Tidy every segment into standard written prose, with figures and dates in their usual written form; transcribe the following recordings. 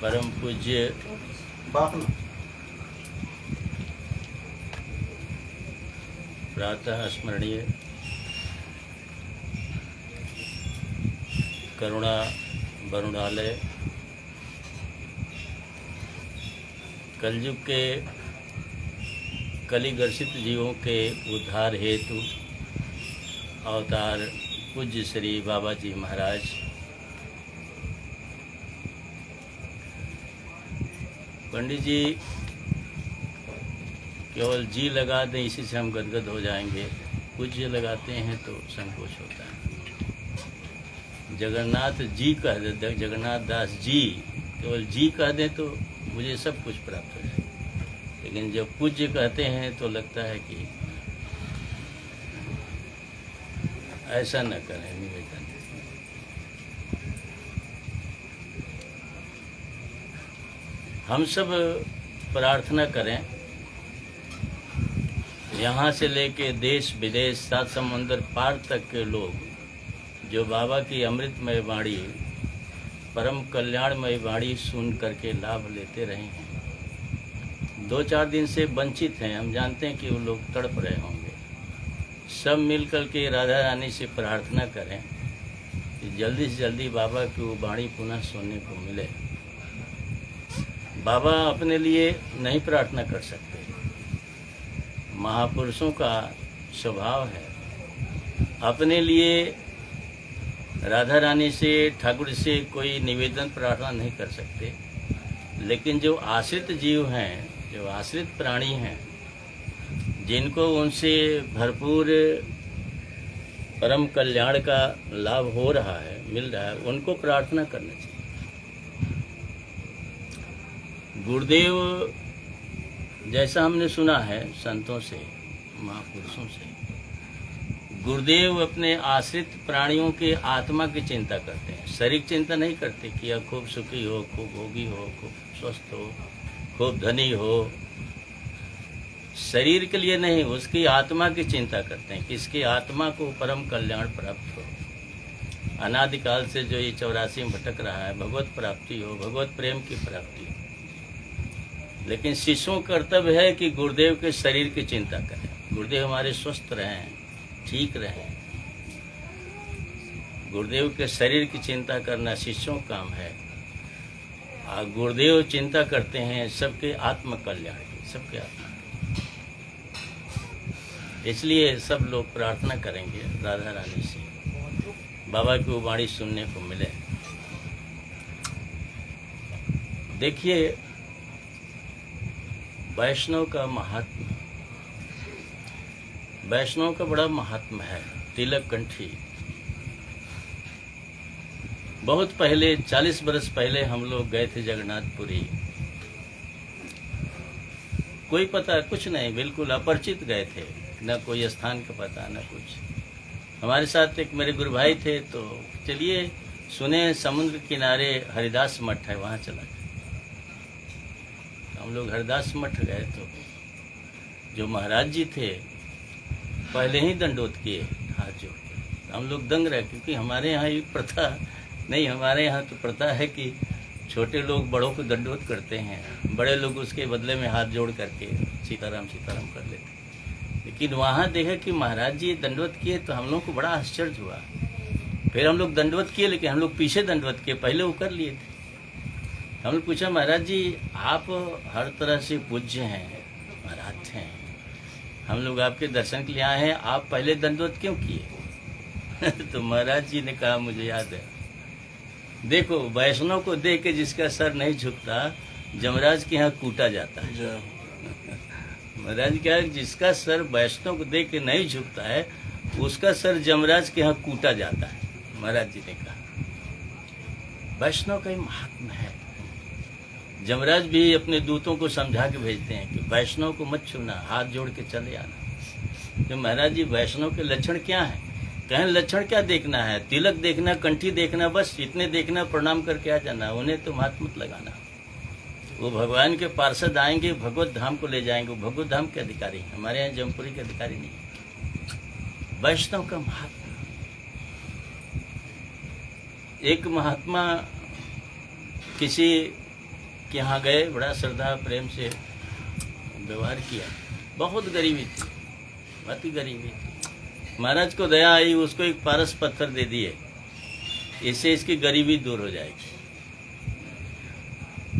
परम पूज्य प्रातः स्मरणीय करुणा वरुणालय कलयुग के कलिग्रसित जीवों के उद्धार हेतु अवतार पूज्य श्री बाबा जी महाराज पंडित जी केवल जी लगा दें इसी से हम गदगद हो जाएंगे। पूज्य लगाते हैं तो संकोच होता है। जगन्नाथ जी कह दे, जगन्नाथ दास जी केवल जी कह दें तो मुझे सब कुछ प्राप्त हो जाए, लेकिन जब पूज्य कहते हैं तो लगता है कि ऐसा न करें। निवेदन हम सब प्रार्थना करें, यहाँ से लेके देश विदेश सात समंदर पार तक के लोग जो बाबा की अमृतमय वाणी परम कल्याणमय वाणी सुन करके लाभ लेते रहे हैं। 2-4 दिन से वंचित हैं, हम जानते हैं कि वो लोग तड़प रहे होंगे। सब मिलकर के राधा रानी से प्रार्थना करें कि जल्दी से जल्दी बाबा की वो वाणी पुनः सुनने को मिले। बाबा अपने लिए नहीं प्रार्थना कर सकते, महापुरुषों का स्वभाव है अपने लिए राधा रानी से ठाकुर से कोई निवेदन प्रार्थना नहीं कर सकते। लेकिन जो आश्रित जीव हैं, जो आश्रित प्राणी हैं, जिनको उनसे भरपूर परम कल्याण का लाभ हो रहा है, मिल रहा है, उनको प्रार्थना करना चाहिए। गुरुदेव जैसा हमने सुना है संतों से, महापुरुषों से, गुरुदेव अपने आश्रित प्राणियों के आत्मा की चिंता करते हैं, शरीर चिंता नहीं करते कि यह खूब सुखी हो, खूब भोगी हो, खूब स्वस्थ हो, खूब धनी हो। शरीर के लिए नहीं, उसकी आत्मा की चिंता करते हैं कि इसकी आत्मा को परम कल्याण प्राप्त हो। अनादिकाल से जो ये 84 में भटक रहा है, भगवत प्राप्ति हो, भगवत प्रेम की प्राप्ति हो। लेकिन शिष्यों का कर्तव्य है कि गुरुदेव के शरीर की चिंता करें, गुरुदेव हमारे स्वस्थ रहें, ठीक रहें। गुरुदेव के शरीर की चिंता करना शिष्यों का काम है। और गुरुदेव चिंता करते हैं सबके आत्म कल्याण की, सबके आत्मा। इसलिए सब लोग प्रार्थना करेंगे राधा रानी से, बाबा की वो वाणी सुनने को मिले। देखिए वैष्णव का महात्मा, वैष्णव का बड़ा महात्मा है। तिलक कंठी बहुत पहले 40 बरस पहले हम लोग गए थे जगन्नाथपुरी। कोई पता कुछ नहीं, बिल्कुल अपरिचित गए थे, न कोई स्थान का पता न कुछ। हमारे साथ एक मेरे गुरु भाई थे, तो चलिए सुने समुद्र किनारे हरिदास मठ है, वहाँ चला गए। हम लोग हरिदास मठ गए तो जो महाराज जी थे पहले ही दंडोत किए हाथ जोड़ के। हम लोग दंग रहे, क्योंकि हमारे यहाँ ये प्रथा नहीं, हमारे यहाँ तो प्रथा है कि छोटे लोग बड़ों को दंडोत करते हैं, बड़े लोग उसके बदले में हाथ जोड़ करके सीताराम सीताराम कर लेते। लेकिन वहाँ देखा कि महाराज जी दंडवत किए तो हम लोग को बड़ा आश्चर्य हुआ। फिर हम लोग दंडवत किए, लेकिन हम लोग पीछे दंडवत किए, पहले वो कर लिए थे। हमने पूछा महाराज जी आप हर तरह से पूज्य हैं, महाराज हैं, हम लोग आपके दर्शन के लिए आए हैं, आप पहले दंडवत क्यों किए? तो महाराज जी ने कहा मुझे याद है, देखो वैष्णव को देख के जिसका सर नहीं झुकता जमराज के यहाँ कूटा जाता है। महाराज क्या, जिसका सर वैष्णव को देख के नहीं झुकता है उसका सर जमराज के यहाँ कूटा जाता है। महाराज जी ने कहा वैष्णव का ही महात्मा है। जमराज भी अपने दूतों को समझा के भेजते हैं कि वैष्णव को मत छूना, हाथ जोड़ के चले आना। तो महाराज जी वैष्णव के लक्षण क्या हैं? कहें लक्षण क्या देखना है, तिलक देखना, कंठी देखना, बस इतने देखना, प्रणाम करके आ जाना, उन्हें तो हाथ मत लगाना। वो भगवान के पार्षद आएंगे, भगवत धाम को ले जाएंगे, वो भगवत धाम के अधिकारी, हमारे यहाँ जमपुरी के अधिकारी नहीं। वैष्णव का महात्मा, एक महात्मा किसी के यहाँ गए, बड़ा श्रद्धा प्रेम से व्यवहार किया। बहुत गरीबी थी, बहुत ही गरीबी थी। महाराज को दया आई, उसको एक पारस पत्थर दे दिए, इससे इसकी गरीबी दूर हो जाएगी।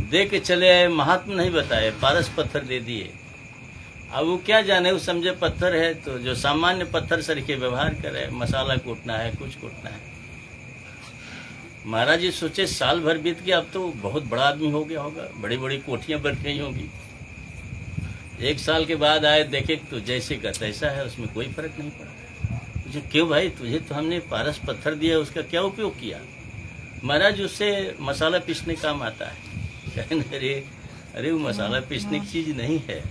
दे के चले आए, महात्मा नहीं बताए, पारस पत्थर दे दिए। अब वो क्या जाने, वो समझे पत्थर है, तो जो सामान्य पत्थर सरीखे व्यवहार करे, मसाला कूटना है, कुछ कूटना है। महाराज जी सोचे साल भर बीत गया, अब तो बहुत बड़ा आदमी हो गया होगा, बड़ी बड़ी कोठियां बन गई होंगी। 1 साल के बाद आए, देखे तो जैसे का तैसा है, उसमें कोई फर्क नहीं पड़ा। मुझे क्यों भाई, तुझे तो हमने पारस पत्थर दिया, उसका क्या उपयोग किया? महाराज उससे मसाला पीसने काम आता है। कहने अरे वो मसाला पीसने की चीज नहीं है।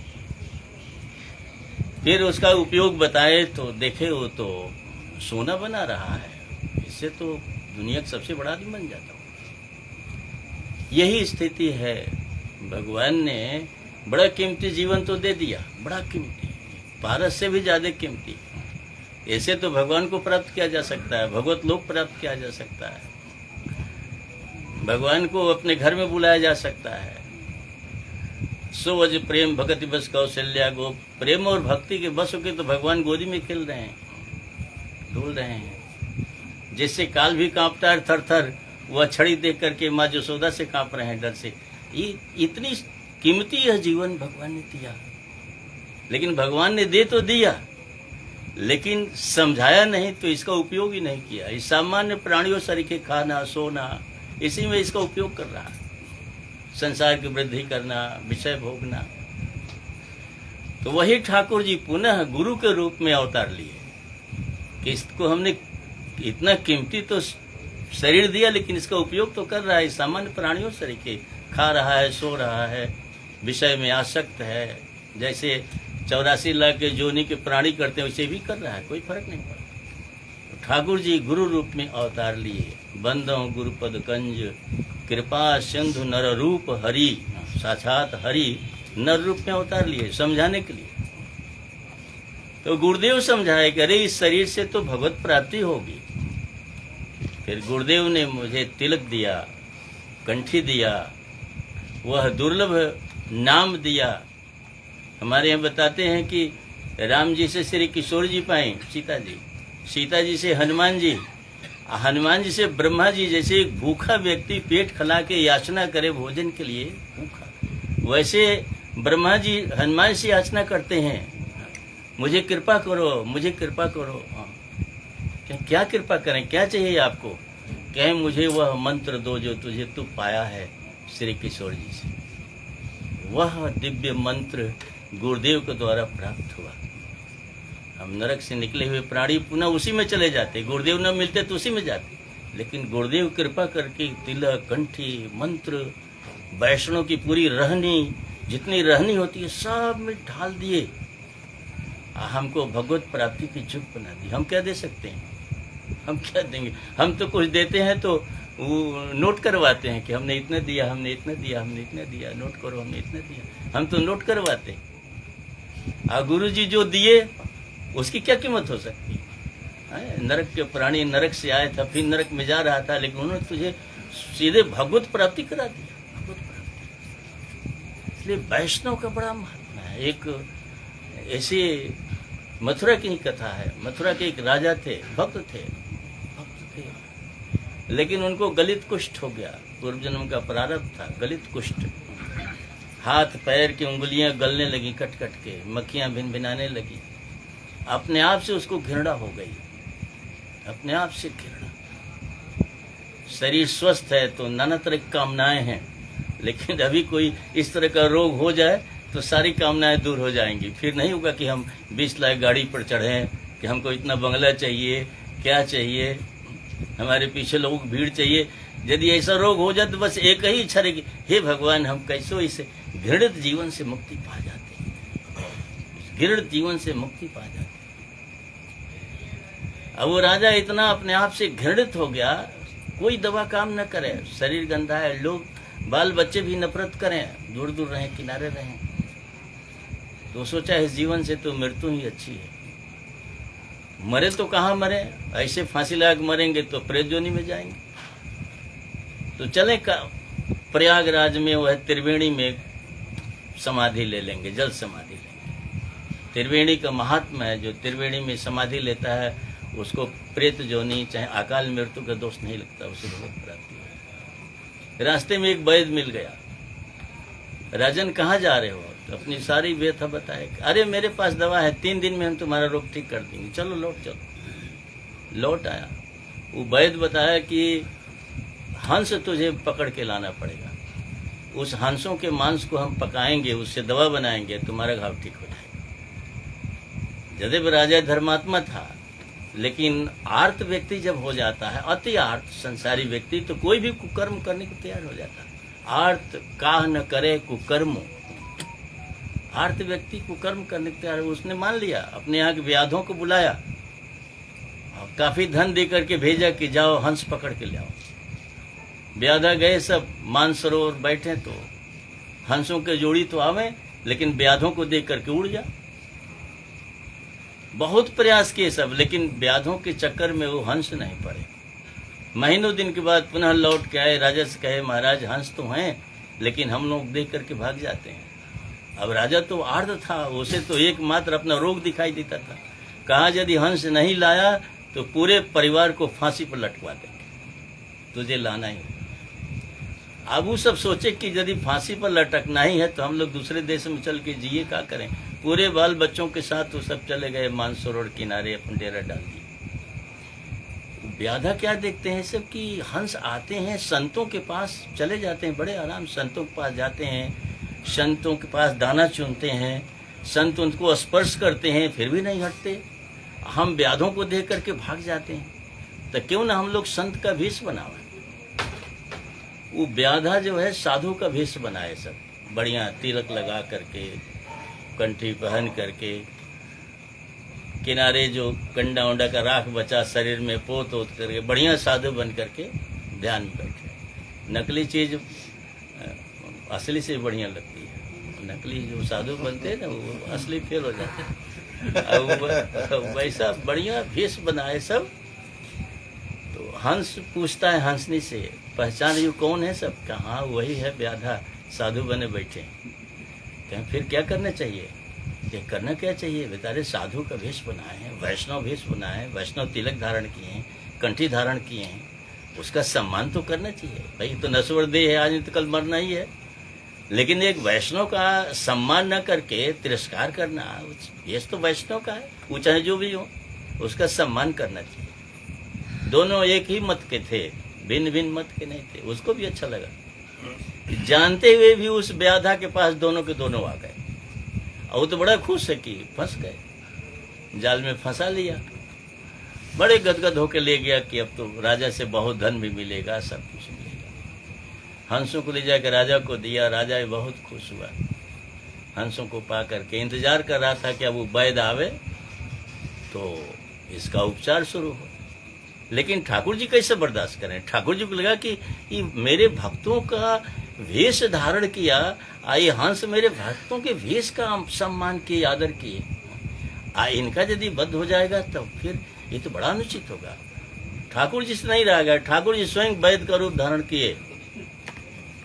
फिर उसका उपयोग बताए तो देखे वो तो सोना बना रहा है, इससे तो दुनिया का सबसे बड़ा आदमी बन जाता हूँ। यही स्थिति है। भगवान ने बड़ा कीमती जीवन तो दे दिया, बड़ा कीमती, पारस से भी ज्यादा कीमती। ऐसे तो भगवान को प्राप्त किया जा सकता है, भगवत लोक प्राप्त किया जा सकता है, भगवान को अपने घर में बुलाया जा सकता है। सोवज प्रेम भगति बस कौशल्या गो, प्रेम और भक्ति के बस होके तो भगवान गोदी में खेल रहे हैं, डोल रहे हैं। जिससे काल भी कांपता है थर थर, वह छड़ी देख करके माँ यशोदा से कांप रहे हैं डर से। इतनी कीमती यह जीवन भगवान ने दिया। लेकिन भगवान ने दे तो दिया, लेकिन समझाया नहीं, तो इसका उपयोग ही नहीं किया। इस सामान्य प्राणियों सरीखे खाना सोना, इसी में इसका उपयोग कर रहा है। संसार की वृद्धि करना, विषय भोगना। तो वही ठाकुर जी पुनः गुरु के रूप में अवतार लिए कि इसको हमने इतना कीमती तो शरीर दिया, लेकिन इसका उपयोग तो कर रहा है। सामान्य प्राणियों सरीखे खा रहा है, सो रहा है, विषय में आसक्त है। जैसे 84 लाख के जोनी के प्राणी करते हैं, वैसे भी कर रहा है, कोई फर्क नहीं पड़ा। तो ठाकुर जी गुरु रूप में अवतार लिए। बंदो गुरुपद कंज कृपा सिंधु नर रूप हरि, साक्षात हरि नर रूप में अवतार लिए समझाने के लिए। तो गुरुदेव समझाए कि अरे इस शरीर से तो भगवत प्राप्ति होगी। फिर गुरुदेव ने मुझे तिलक दिया, कंठी दिया, वह दुर्लभ नाम दिया। हमारे यहाँ बताते हैं कि राम जी से श्री किशोर जी पाए सीता जी, सीता जी से हनुमान जी, हनुमान जी से ब्रह्मा जी। जैसे एक भूखा व्यक्ति पेट खला के याचना करे भोजन के लिए भूखा, वैसे ब्रह्मा जी हनुमान से याचना करते हैं, मुझे कृपा करो, मुझे कृपा करो। क्या कृपा करें, क्या चाहिए आपको? कहें मुझे वह मंत्र दो जो तुझे तू पाया है श्री किशोर जी से। वह दिव्य मंत्र गुरुदेव के द्वारा प्राप्त हुआ। हम नरक से निकले हुए प्राणी पुनः उसी में चले जाते, गुरुदेव न मिलते तो उसी में जाते। लेकिन गुरुदेव कृपा करके तिलक, कंठी, मंत्र, वैष्णव की पूरी रहनी, जितनी रहनी होती है सब में ढाल दिए। हमको भगवत प्राप्ति की जुग बना दी। हम क्या दे सकते हैं? हम क्या देंगे? हम तो कुछ देते हैं तो वो नोट करवाते हैं कि हमने इतना दिया, हमने इतना दिया, हमने इतना दिया, नोट करो हमने इतना दिया। हम तो नोट करवाते हैं। और गुरु जी जो दिए उसकी क्या कीमत हो सकती है? नरक के प्राणी नरक से आया था, फिर नरक में जा रहा था, लेकिन उन्होंने तुझे सीधे भगवत प्राप्ति करा दिया, भगवत प्राप्ति। इसलिए वैष्णव का बड़ा महत्व है। एक ऐसे मथुरा की ही कथा है। मथुरा के एक राजा थे, भक्त थे, लेकिन उनको गलित कुष्ठ हो गया। पूर्व जन्म का प्रारब्ध था, गलित कुष्ठ। हाथ पैर की उंगलियां गलने लगी, कट कट के मक्खियां भिन भिनाने लगी। अपने आप से उसको घृणा हो गई, अपने आप से घृणा। शरीर स्वस्थ है तो नाना तरह की कामनाएं हैं, लेकिन अभी कोई इस तरह का रोग हो जाए तो सारी कामनाएं दूर हो जाएंगी। फिर नहीं होगा कि हम 20 लाख गाड़ी पर चढ़े, कि हमको इतना बंगला चाहिए, क्या चाहिए, हमारे पीछे लोगों की भीड़ चाहिए। यदि ऐसा रोग हो जाए तो बस एक ही इच्छा रहेगी, हे भगवान हम कैसे इस घृणित जीवन से मुक्ति पा जाते हैं, घृणित जीवन से मुक्ति पा जाते हैं। अब वो राजा इतना अपने आप से घृणित हो गया, कोई दवा काम न करे, शरीर गंदा है, लोग बाल बच्चे भी नफरत करें, दूर दूर रहें, किनारे रहें। तो सोचा इस जीवन से तो मृत्यु ही अच्छी है। मरे तो कहाँ मरे, ऐसे फांसी लगा के मरेंगे तो प्रेत जोनी में जाएंगे। तो चले प्रयागराज में वह त्रिवेणी में समाधि ले लेंगे, जल समाधि लेंगे। त्रिवेणी का महात्मा है, जो त्रिवेणी में समाधि लेता है उसको प्रेत जोनी चाहे अकाल मृत्यु का दोष नहीं लगता, उसे बहुत प्राप्ति है। रास्ते में एक वैद्य मिल गया। राजन कहाँ जा रहे हो? तो अपनी सारी व्यथा बताए। अरे मेरे पास दवा है, 3 दिन में हम तुम्हारा रोग ठीक कर देंगे, चलो लौट चलो। लौट आया। वो वैद्य बताया कि हंस तुझे पकड़ के लाना पड़ेगा, उस हंसों के मांस को हम पकाएंगे, उससे दवा बनाएंगे, तुम्हारा घाव ठीक हो जाएगा। यद्यपि राजा धर्मात्मा था, लेकिन आर्त व्यक्ति जब हो जाता है, अति आर्त संसारी व्यक्ति, तो कोई भी कुकर्म करने को तैयार हो जाता है। आर्त काह न करे कुकर्म, आर्त व्यक्ति कुकर्म करने को तैयार। उसने मान लिया, अपने यहाँ के व्याधों को बुलाया और काफी धन दे करके भेजा कि जाओ हंस पकड़ के ले आओ। व्याधा गए, सब मानसरोवर बैठे, तो हंसों के जोड़ी तो आवे, लेकिन व्याधों को देख करके उड़ जा। बहुत प्रयास किए सब, लेकिन व्याधों के चक्कर में वो हंस नहीं पड़े। महीनों दिन के बाद पुनः लौट के आए। राजा से कहे, महाराज हंस तो हैं, लेकिन हम लोग देख करके भाग जाते हैं। अब राजा तो आर्त था, उसे तो एकमात्र अपना रोग दिखाई देता था। कहा यदि हंस नहीं लाया तो पूरे परिवार को फांसी पर लटकवा देंगे, तुझे लाना ही। अब वो सब सोचे कि यदि फांसी पर लटकना ही है तो हम लोग दूसरे देश में चल के जिए, क्या करें। पूरे बाल बच्चों के साथ वो सब चले गए, मानसरोवर किनारे अपन डेरा डाल दिए। व्याधा क्या देखते हैं सब कि हंस आते हैं, संतों के पास चले जाते हैं, बड़े आराम संतों के पास जाते हैं, संतों के पास दाना चुनते हैं, संत उनको स्पर्श करते हैं, फिर भी नहीं हटते। हम व्याधों को देख करके भाग जाते हैं, तो क्यों ना हम लोग संत का भेष बनावे। वो व्याधा जो है साधु का भेष बनाए, सब बढ़िया तिलक लगा करके, कंठी पहन करके, किनारे जो कंडा उंडा का राख बचा शरीर में पोत ओत करके बढ़िया साधु बन करके ध्यान में बैठे। नकली चीज असली से बढ़िया लगती है, नकली जो साधु बनते हैं ना वो असली फेल हो जाते हैं। अब वैसा बढ़िया भेष बनाए सब। तो हंस पूछता है हंसनी से, पहचान यू कौन है? सब कहाँ वही है व्याधा, साधु बने बैठे। कहें फिर क्या करना चाहिए? ये करना क्या चाहिए? बेचारे साधु का भेष बनाए हैं, वैष्णव भेष बनाए हैं, वैष्णव तिलक धारण किए हैं, कंठी धारण किए हैं, उसका सम्मान तो करना चाहिए भाई। तो नश्वर देह है, आज नहीं तो कल मरना ही है। लेकिन एक वैष्णव का सम्मान न करके तिरस्कार करना, भेष तो वैष्णव का है, वो चाहे जो भी हो, उसका सम्मान करना चाहिए। दोनों एक ही मत के थे, भिन्न भिन्न मत के नहीं थे। उसको भी अच्छा लगा, जानते हुए भी उस व्याधा के पास दोनों के दोनों आ गए। और वो तो बड़ा खुश है कि फंस गए, जाल में फंसा लिया। बड़े गदगद होकर ले गया कि अब तो राजा से बहुत धन भी मिलेगा, सब कुछ मिलेगा। हंसों को ले जाकर राजा को दिया, राजा भी बहुत खुश हुआ। हंसों को पा करके इंतजार कर रहा था कि अब वो वैद्य आवे तो इसका उपचार शुरू हो। लेकिन ठाकुर जी कैसे बर्दाश्त करें? ठाकुर जी को लगा कि ये मेरे भक्तों का वेश धारण किया, आए हंस मेरे भक्तों के वेश का सम्मान किए, आदर किए, इनका यदि बद्ध हो जाएगा तो फिर ये तो बड़ा अनुचित होगा। ठाकुर जी से नहीं रह गया, ठाकुर जी स्वयं वैद्य का रूप धारण किए।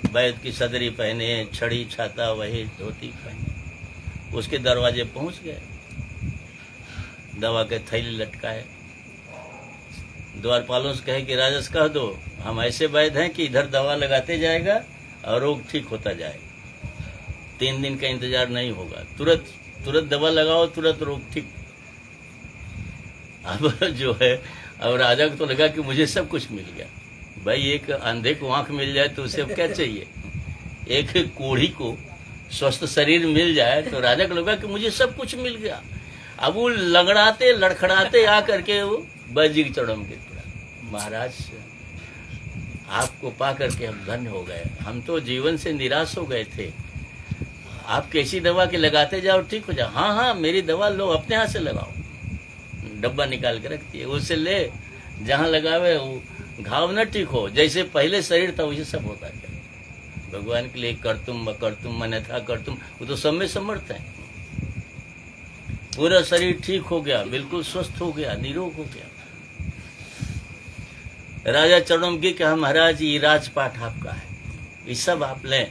वैद्य की सदरी पहने, छड़ी छाता वही धोती पहने, उसके दरवाजे पहुंच गए, दवा के थैली लटकाए। द्वारपालों से कहे कि राजा से कह दो हम ऐसे वैद्य हैं कि इधर दवा लगाते जाएगा और रोग ठीक होता जाएगा, 3 दिन का इंतजार नहीं होगा, तुरंत दवा लगाओ, तुरंत रोग ठीक। अब जो है, अब राजा को तो लगा कि मुझे सब कुछ मिल गया। भाई एक अंधे को आंख मिल जाए तो उसे अब क्या चाहिए? एक कोढ़ी को स्वस्थ शरीर मिल जाए तो राजा को लगा कि मुझे सब कुछ मिल गया। अब वो लगड़ाते लड़खड़ाते आ करके वो वैद्य जी के चरणों में गिर पड़ा। महाराज आपको पा करके हम धन्य हो गए, हम तो जीवन से निराश हो गए थे। आप कैसी दवा के लगाते जाओ ठीक हो जाओ। हाँ हाँ मेरी दवा लो, अपने हाथ से लगाओ। डब्बा निकाल के रखती है, उससे ले, जहाँ लगावे वो घाव न ठीक हो, जैसे पहले शरीर था वैसे सब होता है। भगवान के लिए करतुम करतुम मन था करतुम, वो तो सब में समर्थ है। पूरा शरीर ठीक हो गया, बिल्कुल स्वस्थ हो गया, निरोग हो गया। राजा चरणों में गिर कहा महाराज ये राजपाट आपका है, ये सब आप लें।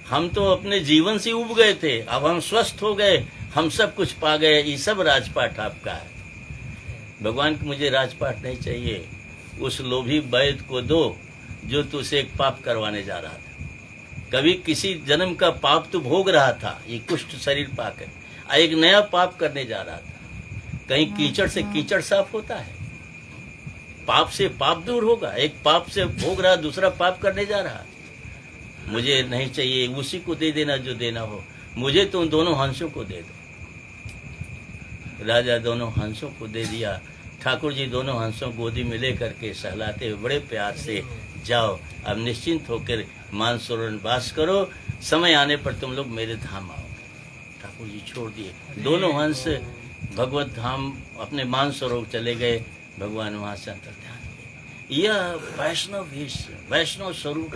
हम तो अपने जीवन से उब गए थे, अब हम स्वस्थ हो गए, हम सब कुछ पा गए, ये सब राजपाट आपका है। भगवान को मुझे राजपाट नहीं चाहिए। उस लोभी वैद्य को दो जो तुझसे एक पाप करवाने जा रहा था। कभी किसी जन्म का पाप तो भोग रहा था, ये कुष्ठ शरीर पाकर एक नया पाप करने जा रहा था। कहीं कीचड़ से कीचड़ साफ होता है? पाप से पाप दूर होगा? एक पाप से भोग रहा, दूसरा पाप करने जा रहा। मुझे नहीं चाहिए, उसी को दे देना जो देना हो, मुझे तो उन दोनों हंसों को दे दो। राजा दोनों हंसों को दे दिया। ठाकुर जी दोनों हंसों गोदी में लेकर के सहलाते हुए बड़े प्यार से, जाओ अब निश्चिंत होकर मानसरोवर में वास करो, समय आने पर तुम लोग मेरे धाम आओ। ठाकुर जी छोड़ दिए, दोनों हंस भगवत धाम अपने मानसरोवर चले गए। भगवान वहां से अंतर्ध्यान हुए। यह वैष्णव वेश, वैष्णव स्वरूप,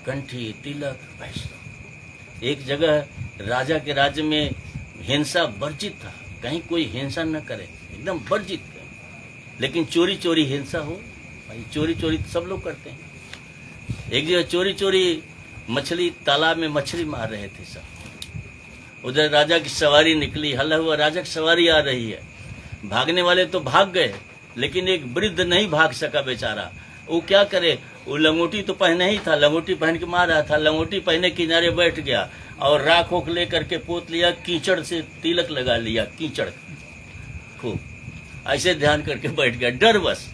कंठी तिलक वैष्णव। एक जगह राजा के राज्य में हिंसा वर्जित था, कहीं कोई हिंसा न करे, एकदम वर्जित। लेकिन चोरी चोरी हिंसा हो, भाई चोरी चोरी सब लोग करते हैं। एक जगह चोरी चोरी मछली, तालाब में मछली मार रहे थे सब। उधर राजा की सवारी निकली, हल्ला हुआ, राजा की सवारी आ रही है। भागने वाले तो भाग गए, लेकिन एक वृद्ध नहीं भाग सका बेचारा। वो क्या करे, वो लंगोटी तो पहने ही था, लंगोटी पहन के मार रहा था, लंगोटी पहने किनारे बैठ गया और राख ओख लेकर के पोत लिया, कीचड़ से तिलक लगा लिया, कीचड़ खूब ऐसे ध्यान करके बैठ गया, डर बस।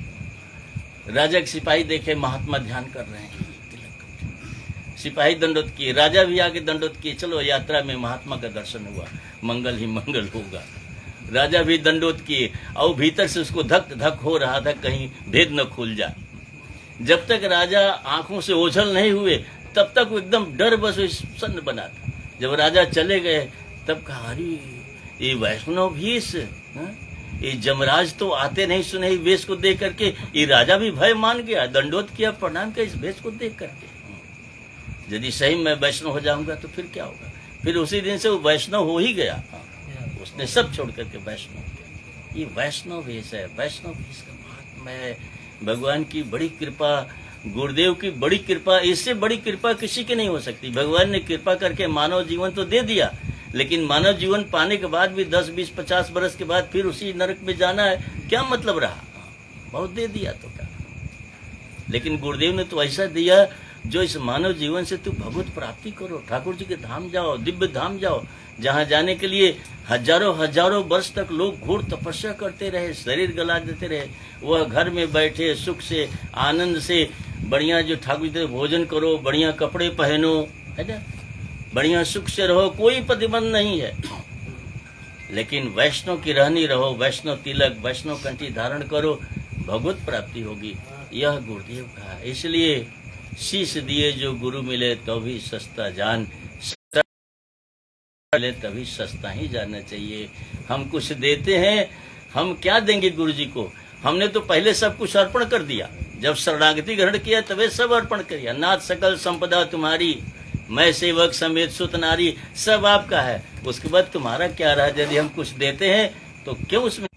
राजा के सिपाही देखे महात्मा ध्यान कर रहे हैं, तिलक। सिपाही दंडोत किए, राजा भी आगे दंडोत किए, चलो यात्रा में महात्मा का दर्शन हुआ, मंगल ही मंगल होगा। राजा भी दंडोत किए और भीतर से उसको धक धक हो रहा था, कहीं भेद न खुल जाए। जब तक राजा आंखों से ओझल नहीं हुए तब तक वो एकदम डर बस सन्न बना था। जब राजा चले गए तब कहा, अरे ये वैष्णव भेष, ये जमराज तो आते नहीं सुने ही वेश को देख करके ये राजा भी भय मान गया, दंडोत किया, प्रणाम किया इस वेश को देख करके। यदि सही मैं वैष्णव हो जाऊंगा तो फिर क्या होगा? फिर उसी दिन से वो वैष्णव हो ही गया, उसने सब छोड़ करके वैष्णव किया। ये वैष्णव वेश है, वैष्णव वेश का महात्मा है। भगवान की बड़ी कृपा, गुरुदेव की बड़ी कृपा, इससे बड़ी कृपा किसी की नहीं हो सकती। भगवान ने कृपा करके मानव जीवन तो दे दिया, लेकिन मानव जीवन पाने के बाद भी 10, 20, 50 बरस के बाद फिर उसी नरक में जाना है, क्या मतलब रहा? बहुत दे दिया तो क्या। लेकिन गुरुदेव ने तो ऐसा दिया जो इस मानव जीवन से तू भगवत प्राप्ति करो, ठाकुर जी के धाम जाओ, दिव्य धाम जाओ, जहाँ जाने के लिए हजारों हजारों वर्ष तक लोग घोर तपस्या करते रहे, शरीर गला देते रहे। वह घर में बैठे सुख से, आनंद से, बढ़िया जो ठाकुर जी भोजन करो, बढ़िया कपड़े पहनो, है ना, बढ़िया सुख से रहो, कोई प्रतिबंध नहीं है। लेकिन वैष्णव की रहनी रहो, वैष्णव तिलक, वैष्णव कंठी धारण करो, भगवत प्राप्ति होगी। यह गुरुदेव का है। इसलिए शीश दिए जो गुरु मिले तो भी सस्ता जान, मिले तभी सस्ता ही जानना चाहिए। हम कुछ देते हैं, हम क्या देंगे गुरु जी को? हमने तो पहले सब कुछ अर्पण कर दिया। जब शरणागति ग्रहण किया तभी सब अर्पण किया। नाथ सकल संपदा तुम्हारी, मैं सेवक समेत सुत नारी, सब आपका है। उसके बाद तुम्हारा क्या रहा? यदि हम कुछ देते हैं तो क्यों उसमें